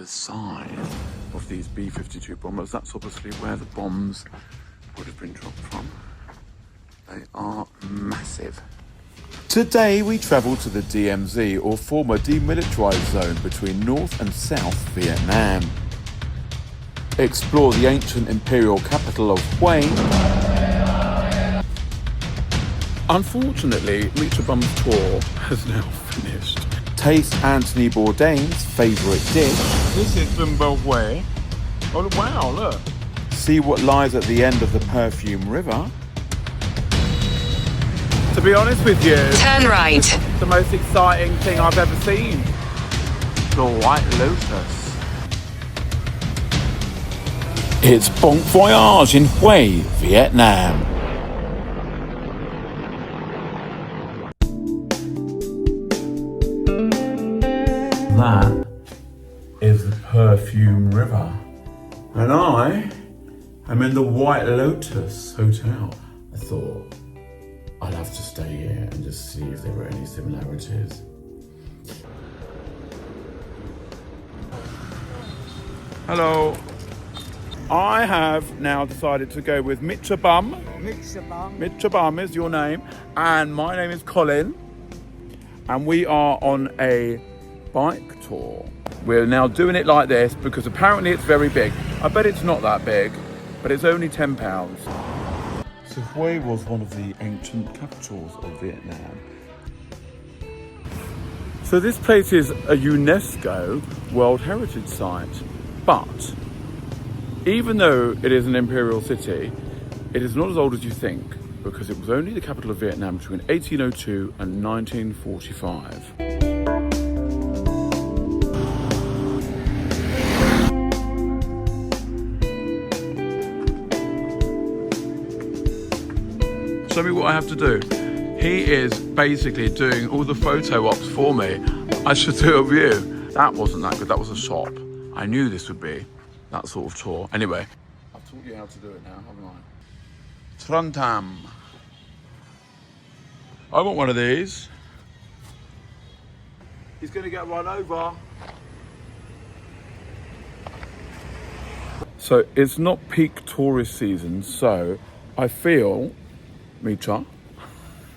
the size of these B-52 bombers. That's obviously where the bombs would have been dropped from. They are massive. Today we travel to the DMZ, or former Demilitarized Zone, between North and South Vietnam. Explore the ancient Imperial Capital of Huế. Unfortunately, Mitra Bum's tour has now finished. Taste Anthony Bourdain's favourite dish. This is Bún Bò Huế. Oh wow, look. See what lies at the end of the Perfume River. To be honest with you, turn right. The most exciting thing I've ever seen. The White Lotus. It's Bon Voyage in Huế, Vietnam. That is the Perfume River. And I am in the White Lotus Hotel. I thought I'd have to stay here and just see if there were any similarities. Hello. I have now decided to go with Mitra Bum. Mitra Bum is your name. And my name is Colin. And we are on a bike tour. We're now doing it like this because apparently it's very big. I bet it's not that big, but it's only £10. So Huế was one of the ancient capitals of Vietnam. So this place is a UNESCO World Heritage Site, but even though it is an imperial city, it is not as old as you think, because it was only the capital of Vietnam between 1802 and 1945. Show me what I have to do. He is basically doing all the photo ops for me. I should do a view. That wasn't that good, that was a shop. I knew this would be that sort of tour. Anyway, I've taught you how to do it now, haven't I? Trondheim. I want one of these. He's gonna get run over. So it's not peak tourist season, so I feel Mitra,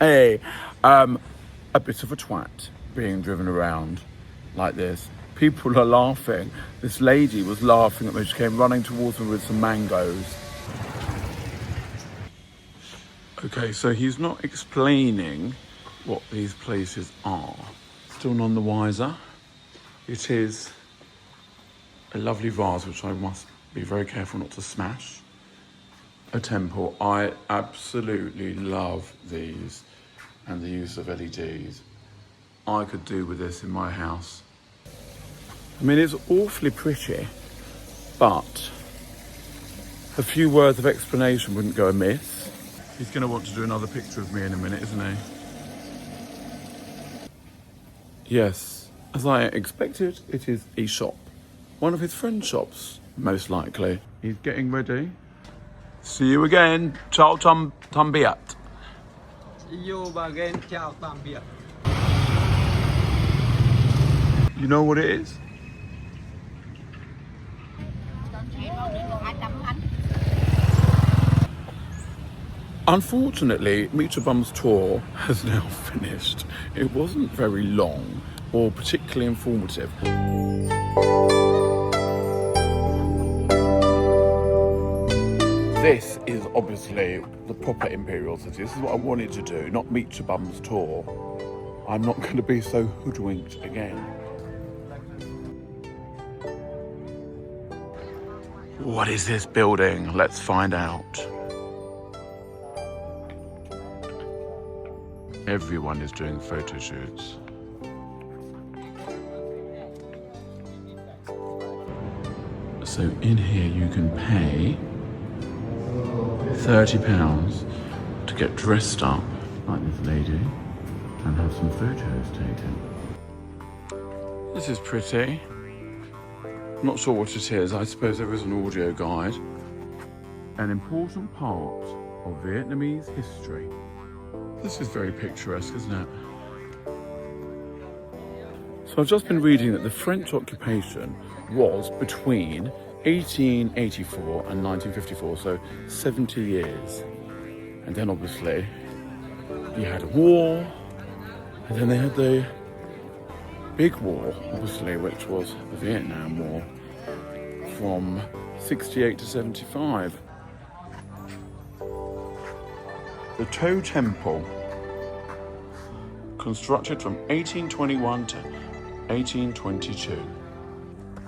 a bit of a twat being driven around like this. People are laughing. This lady was laughing at me. She came running towards me with some mangoes. Okay, so he's not explaining what these places are. Still none the wiser. It is a lovely vase, which I must be very careful not to smash. A temple. I absolutely love these and the use of LEDs. I could do with this in my house. I mean, it's awfully pretty, but a few words of explanation wouldn't go amiss. He's going to want to do another picture of me in a minute, isn't he? Yes, as I expected, it is a shop. One of his friend's shops, most likely. He's getting ready. See you again. Ciao tam biat. See you again. Ciao tam biat. You know what it is? Unfortunately, Mitra Bum's tour has now finished. It wasn't very long or particularly informative. This is obviously the proper imperial city. This is what I wanted to do, not Mitra Bum's tour. I'm not going to be so hoodwinked again. What is this building? Let's find out. Everyone is doing photo shoots. So in here you can pay £30 to get dressed up like this lady and have some photos taken. This is pretty. Not sure what it is. I suppose there is an audio guide. An important part of Vietnamese history. This is very picturesque, isn't it? So I've just been reading that the French occupation was between 1884 and 1954, so 70 years. And then obviously you had a war, and then they had the big war, obviously, which was the Vietnam War from 68 to 75. The Toe Temple, constructed from 1821 to 1822.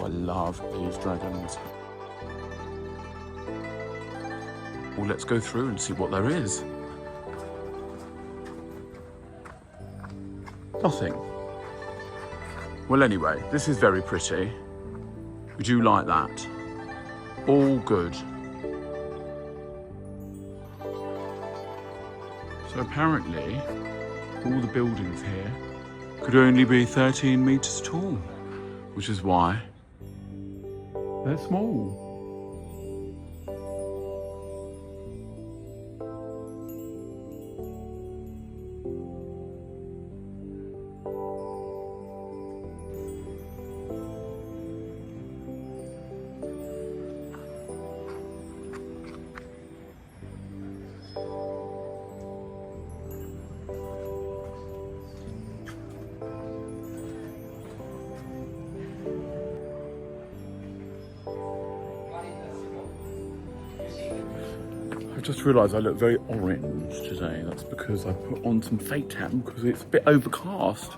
I love these dragons. Well, let's go through and see what there is. Nothing. Well, anyway, this is very pretty. Would you like that? All good. So apparently, all the buildings here could only be 13 meters tall, which is why they're small. I've just realised I look very orange today. That's because I put on some fake tan because it's a bit overcast.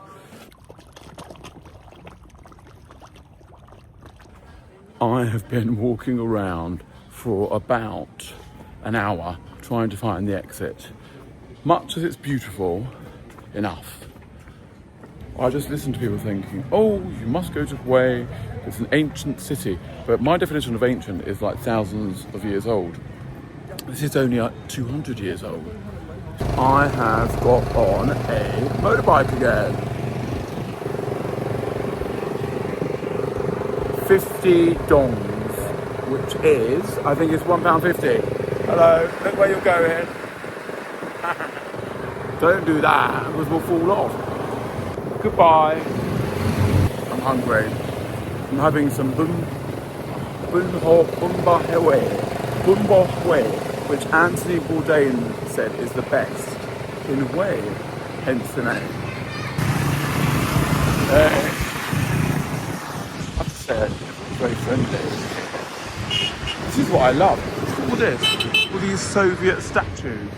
I have been walking around for about an hour trying to find the exit. Much as it's beautiful enough, I just listen to people thinking, oh, you must go to Huế, it's an ancient city. But my definition of ancient is like thousands of years old. This is only 200 years old. I have got on a motorbike again. 50 dongs, which is, I think it's £1.50. Hello, look where you're going. Don't do that, because we'll fall off. Goodbye. I'm hungry. I'm having some Bún Bò Huế, which Anthony Bourdain said is the best in Huế, hence the name. I've said, very friendly. This is what I love. Look at all this, all these Soviet statues.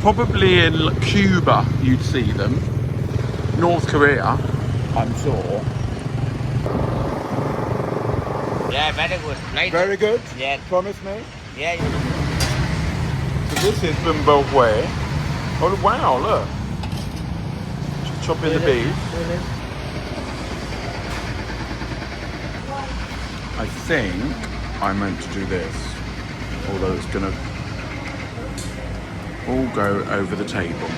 Probably in Cuba you'd see them. North Korea, I'm sure. Yeah, very good. Right. Very good? Yeah. Promise me? Yeah. So this is Bún Bò Huế. Oh wow, look. Just chopping the beef. I think I meant to do this, although it's gonna all go over the table.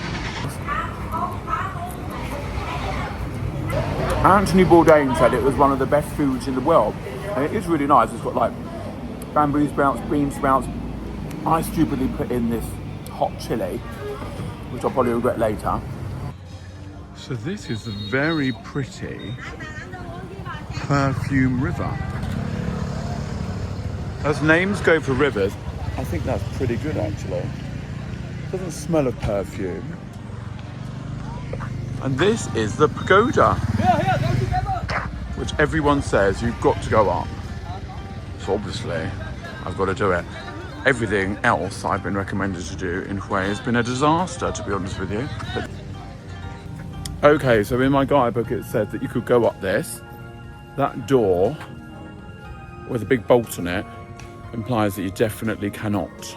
Anthony Bourdain said it was one of the best foods in the world, and it is really nice. It's got like bamboo sprouts, bean sprouts. I stupidly put in this hot chili, which I'll probably regret later. So this is a very pretty Perfume River. As names go for rivers, I think that's pretty good actually. Doesn't smell of perfume. And this is the pagoda, which everyone says you've got to go up. So obviously, I've got to do it. Everything else I've been recommended to do in Huế has been a disaster, to be honest with you. But... Okay, so in my guidebook it said that you could go up this. That door with a big bolt on it implies that you definitely cannot.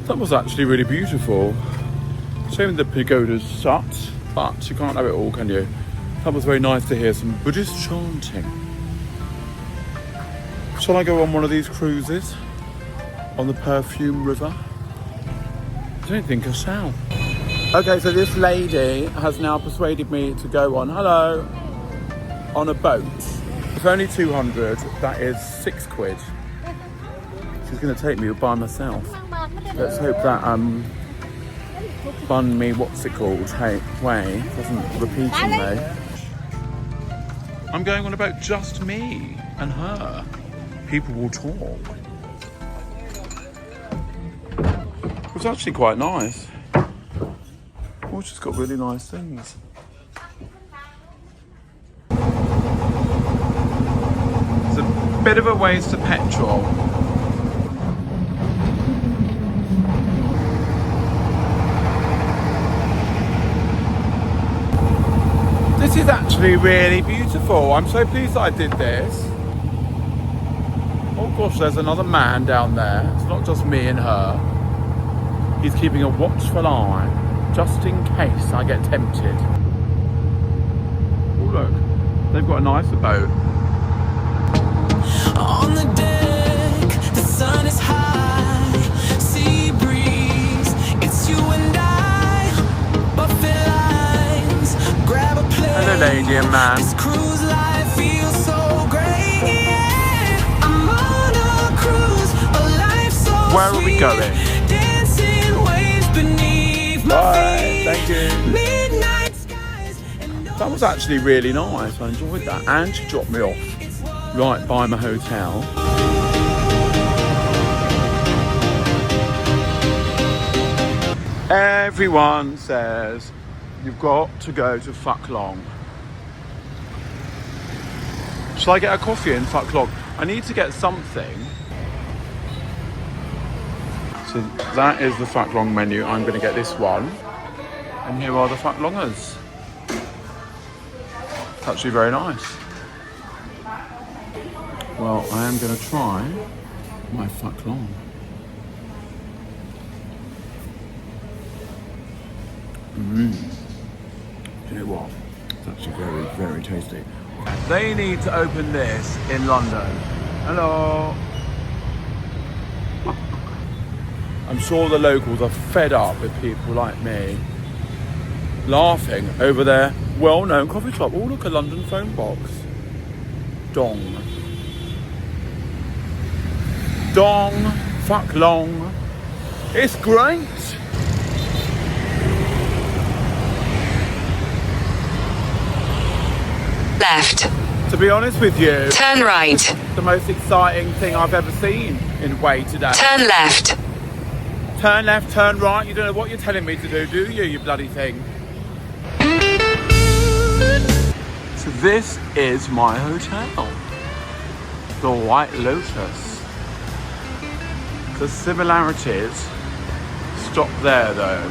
That was actually really beautiful. Shame the pagoda's shut, but you can't have it all, can you? That was very nice to hear some Buddhist chanting. Shall I go on one of these cruises? On the Perfume River? I don't think I shall. Okay, so this lady has now persuaded me to go on, hello, on a boat. It's only 200, that is £6. She's going to take me by myself. Let's hope that bun me, what's it called, way doesn't repeat on me. I'm going on a boat, just me and her. People will talk. It's actually quite nice. Oh, she's got really nice things. It's a bit of a waste of petrol. This is actually really beautiful. I'm so pleased that I did this. Oh gosh, there's another man down there. It's not just me and her. He's keeping a watchful eye, just in case I get tempted. Oh look, they've got a nicer boat. On the deck, the sun is high, sea breeze, it's you and I, buffet lines, grab a plane. Hello lady and man. This cruise life feels so great, yeah. I'm on a cruise, a life so Where are we going? dancing waves beneath my Bye, feet. thank you. Midnight skies and That was actually really nice. I enjoyed that. And she dropped me off right by my hotel. Everyone says you've got to go to Phuc Long. Shall I get a coffee in Phuc Long? I need to get something. So that is the Phuc Long menu. I'm going to get this one. And here are the Phuc Longers. It's actually very nice. Well, I am going to try my Phuc Long. Do you know what? It's actually very, very tasty. They need to open this in London. Hello. I'm sure the locals are fed up with people like me laughing over their well-known coffee shop. Oh, look, a London phone box. Dong. Dong. Phuc Long. It's great. Left. To be honest with you, Turn right. the most exciting thing I've ever seen in Way today. Turn left. Turn left, turn right. You don't know what you're telling me to do you, you bloody thing? So this is my hotel. The White Lotus. The similarities stop there though.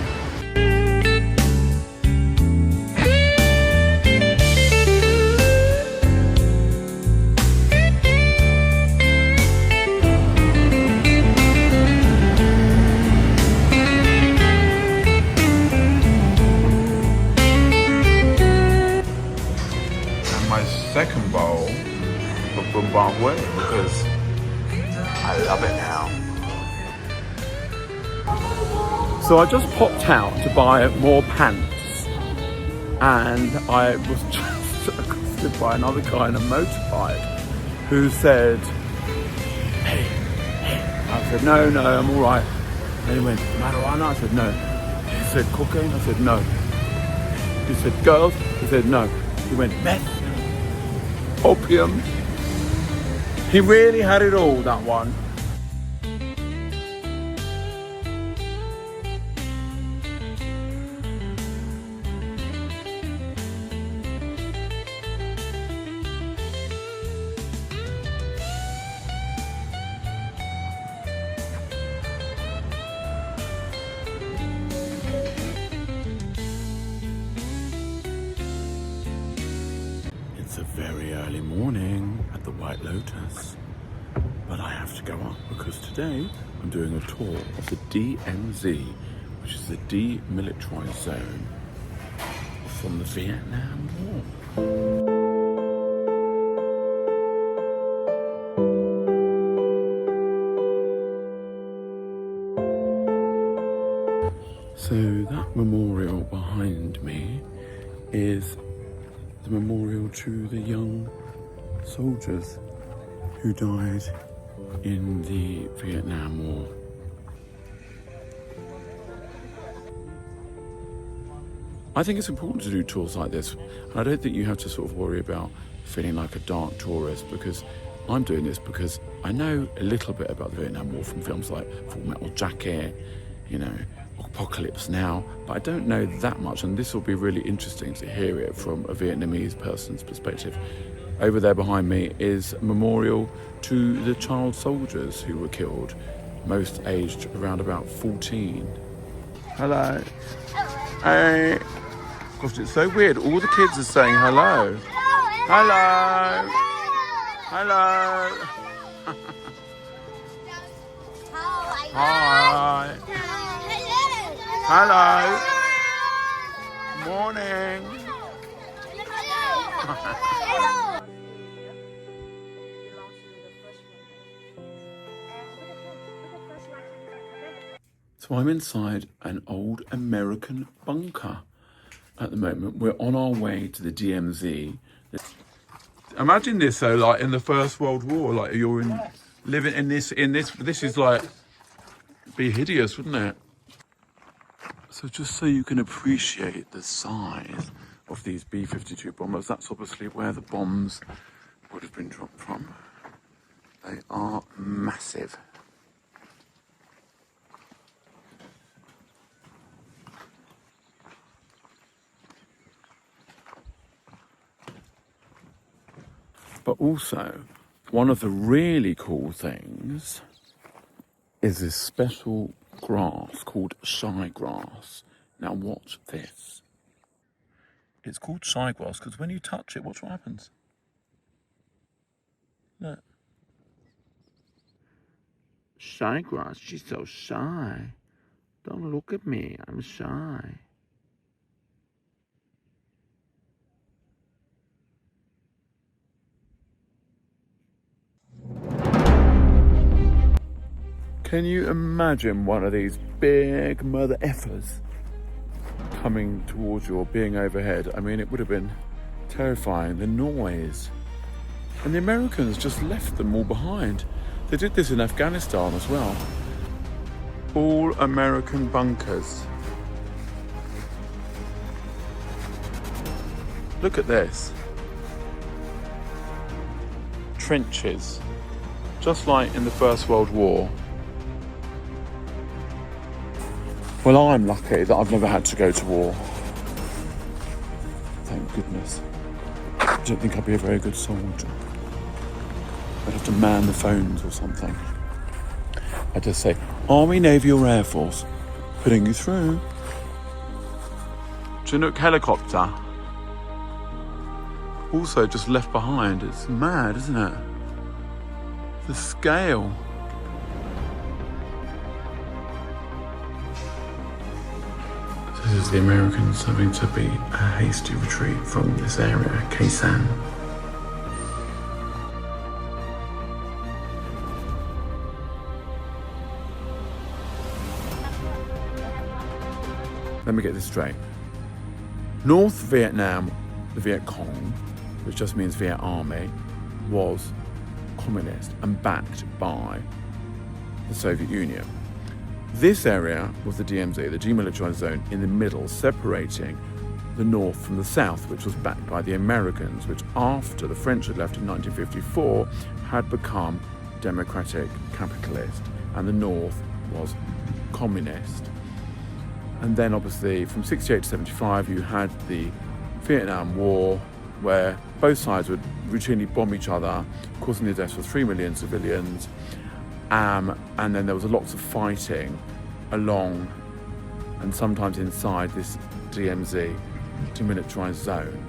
Second bowl of Bún Bò Huế because I love it now. So I just popped out to buy more pants and I was just accosted by another guy on a motorbike who said, hey. I said, no, I'm all right. And he went, marijuana? I said, no. He said, cocaine? I said, no. He said, girls? He said, no. He went, meth? Opium. He really had it all, that one. It's a very early morning at the White Lotus, but I have to go up because today I'm doing a tour of the DMZ, which is the Demilitarized Zone from the Vietnam War. So that memorial behind me is the memorial to the young soldiers who died in the Vietnam War. I think it's important to do tours like this, and I don't think you have to sort of worry about feeling like a dark tourist, because I'm doing this because I know a little bit about the Vietnam War from films like Full Metal Jacket, you know, Apocalypse Now, but I don't know that much, and this will be really interesting to hear it from a Vietnamese person's perspective. Over there behind me is a memorial to the child soldiers who were killed, most aged around about 14. Hello. Hey. Gosh, it's so weird. All the kids are saying hello. Hello. Hello. Hi. Hello. Morning. So I'm inside an old American bunker at the moment. We're on our way to the DMZ. Imagine this though, like in the First World War, like you're living in this is like, be hideous, wouldn't it? So just so you can appreciate the size of these B-52 bombers, that's obviously where the bombs would have been dropped from. They are massive. But also, one of the really cool things is this special grass called shy grass. Now watch this. It's called shy grass because when you touch it, watch what happens. Look. Shy grass, she's so shy. Don't look at me, I'm shy. Can you imagine one of these big mother effers coming towards you or being overhead? I mean, it would have been terrifying, the noise. And the Americans just left them all behind. They did this in Afghanistan as well. All American bunkers. Look at this. Trenches, just like in the First World War. Well, I'm lucky that I've never had to go to war. Thank goodness. I don't think I'd be a very good soldier. I'd have to man the phones or something. I'd just say, Army, Navy or Air Force, putting you through. Chinook helicopter. Also just left behind. It's mad, isn't it? The scale. This is the Americans having to beat a hasty retreat from this area, Khe Sanh. Let me get this straight. North Vietnam, the Viet Cong, which just means Viet Army, was communist and backed by the Soviet Union. This area was the DMZ, the Demilitarized Zone, in the middle, separating the north from the south, which was backed by the Americans, which after the French had left in 1954 had become democratic capitalist, and the north was communist. And then obviously from 68 to 75 you had the Vietnam War, where both sides would routinely bomb each other, causing the deaths of 3 million civilians. And then there was lots of fighting along and sometimes inside this DMZ, Demilitarized Zone.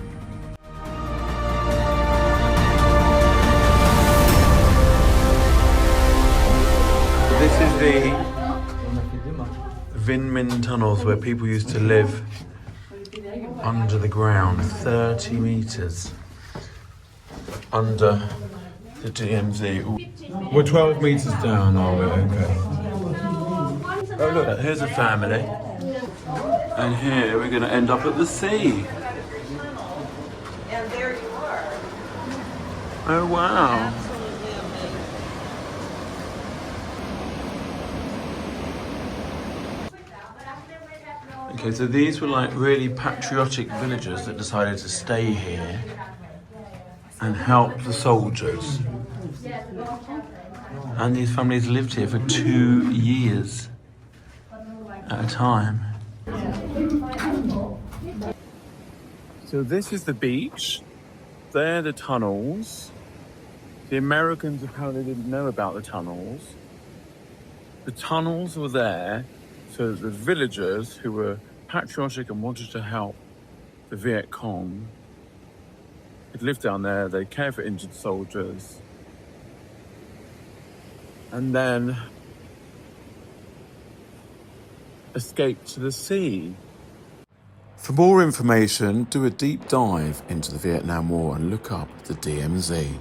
This is the Vinh Minh tunnels where people used to live under the ground, 30 meters under the DMZ. We're 12 meters down, are we? Okay. Oh look, here's a family. And here we're going to end up at the sea. And there you are. Oh wow. Okay, so these were like really patriotic villagers that decided to stay here and help the soldiers. And these families lived here for 2 years at a time. So this is the beach. They're the tunnels. The Americans apparently didn't know about the tunnels. The tunnels were there so that the villagers who were patriotic and wanted to help the Viet Cong could live down there. They care for injured soldiers. And then escape to the sea. For more information, do a deep dive into the Vietnam War and look up the DMZ.